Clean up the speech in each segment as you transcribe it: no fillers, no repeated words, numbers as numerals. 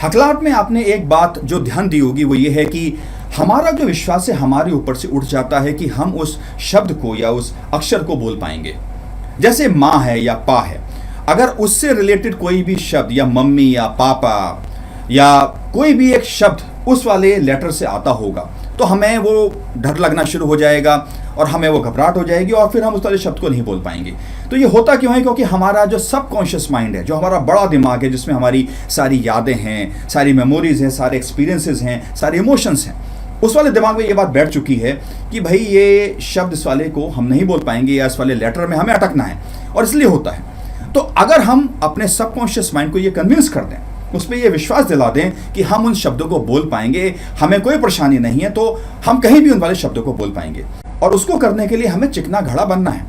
हकलाहट में आपने एक बात जो ध्यान दी होगी वो ये है कि हमारा जो विश्वास है हमारे ऊपर से उठ जाता है कि हम उस शब्द को या उस अक्षर को बोल पाएंगे। जैसे माँ है या पा है, अगर उससे रिलेटेड कोई भी शब्द या मम्मी या पापा या कोई भी एक शब्द उस वाले लेटर से आता होगा तो हमें वो डर लगना शुरू हो जाएगा और हमें वो घबराहट हो जाएगी और फिर हम उस वाले शब्द को नहीं बोल पाएंगे। तो ये होता क्यों है? क्योंकि हमारा जो सबकॉन्शियस माइंड है, जो हमारा बड़ा दिमाग है, जिसमें हमारी सारी यादें हैं, सारी मेमोरीज हैं, सारे एक्सपीरियंसेस हैं, सारे इमोशंस हैं, उस वाले दिमाग में ये बात बैठ चुकी है कि भाई ये शब्द इस वाले को हम नहीं बोल पाएंगे या इस वाले लेटर में हमें अटकना है, और इसलिए होता है। तो अगर हम अपने सबकॉन्शियस माइंड को ये कन्विंस कर दें, उस पर यह विश्वास दिला दें कि हम उन शब्दों को बोल पाएंगे, हमें कोई परेशानी नहीं है, तो हम कहीं भी उन वाले शब्दों को बोल पाएंगे। और उसको करने के लिए हमें चिकना घड़ा बनना है,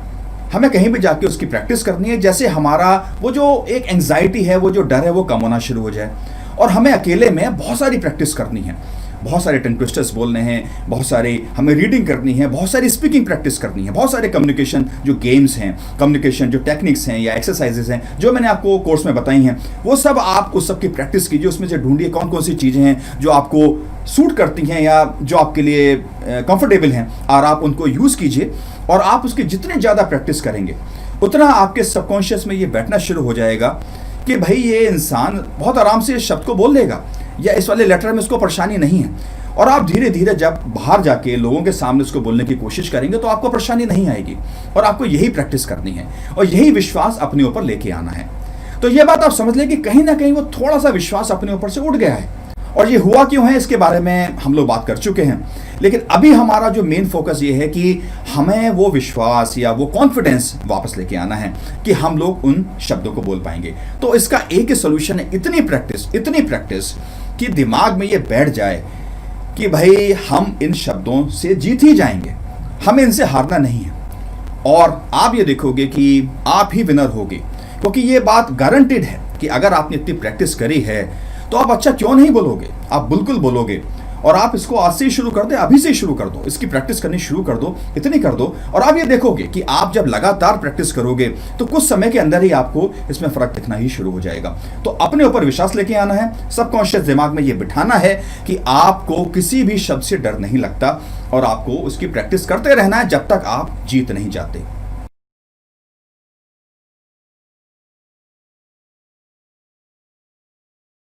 हमें कहीं भी जाके उसकी प्रैक्टिस करनी है, जैसे हमारा वो जो एक एंग्जाइटी है, वो जो डर है, वो कम होना शुरू हो जाए। और हमें अकेले में बहुत सारी प्रैक्टिस करनी है, बहुत सारे टंग ट्विस्टर्स बोलने हैं, बहुत सारे हमें रीडिंग करनी है, बहुत सारी स्पीकिंग प्रैक्टिस करनी है, बहुत सारे कम्युनिकेशन जो गेम्स हैं, कम्युनिकेशन जो टेक्निक्स हैं या एक्सरसाइजेस हैं जो मैंने आपको कोर्स में बताई हैं, वो सब आप उस सब की प्रैक्टिस कीजिए। उसमें से ढूंढिए कौन कौन सी चीज़ें हैं जो आपको सूट करती हैं या जो आपके लिए कंफर्टेबल हैं, और आप उनको यूज़ कीजिए। और आप उसकी जितनी ज़्यादा प्रैक्टिस करेंगे उतना आपके सबकॉन्शियस में ये बैठना शुरू हो जाएगा कि भाई ये इंसान बहुत आराम से इस शब्द को बोल लेगा या इस वाले लेटर में उसको परेशानी नहीं है। और आप धीरे धीरे जब बाहर जाके लोगों के सामने उसको बोलने की कोशिश करेंगे तो आपको परेशानी नहीं आएगी। और आपको यही प्रैक्टिस करनी है और यही विश्वास अपने ऊपर लेके आना है। तो ये बात आप समझ लें कि कहीं ना कहीं वो थोड़ा सा विश्वास अपने ऊपर से उठ गया है। और ये हुआ क्यों है इसके बारे में हम लोग बात कर चुके हैं, लेकिन अभी हमारा जो मेन फोकस ये है कि हमें वो विश्वास या वो कॉन्फिडेंस वापस लेके आना है कि हम लोग उन शब्दों को बोल पाएंगे। तो इसका एक ही सोल्यूशन है, इतनी प्रैक्टिस कि दिमाग में ये बैठ जाए कि भाई हम इन शब्दों से जीत ही जाएंगे, हमें इनसे हारना नहीं है। और आप ये देखोगे कि आप ही विनर होगे, क्योंकि ये बात गारंटेड है कि अगर आपने इतनी प्रैक्टिस करी है तो आप अच्छा क्यों नहीं बोलोगे, आप बिल्कुल बोलोगे। और आप इसको आज से ही शुरू कर दे, अभी से ही शुरू कर दो, इसकी प्रैक्टिस करनी शुरू कर दो, इतनी कर दो। और आप ये देखोगे कि आप जब लगातार प्रैक्टिस करोगे तो कुछ समय के अंदर ही आपको इसमें फर्क दिखना ही शुरू हो जाएगा। तो अपने ऊपर विश्वास लेके आना है, सबकॉन्शियस दिमाग में ये बिठाना है कि आपको किसी भी शब्द से डर नहीं लगता और आपको उसकी प्रैक्टिस करते रहना है जब तक आप जीत नहीं जाते।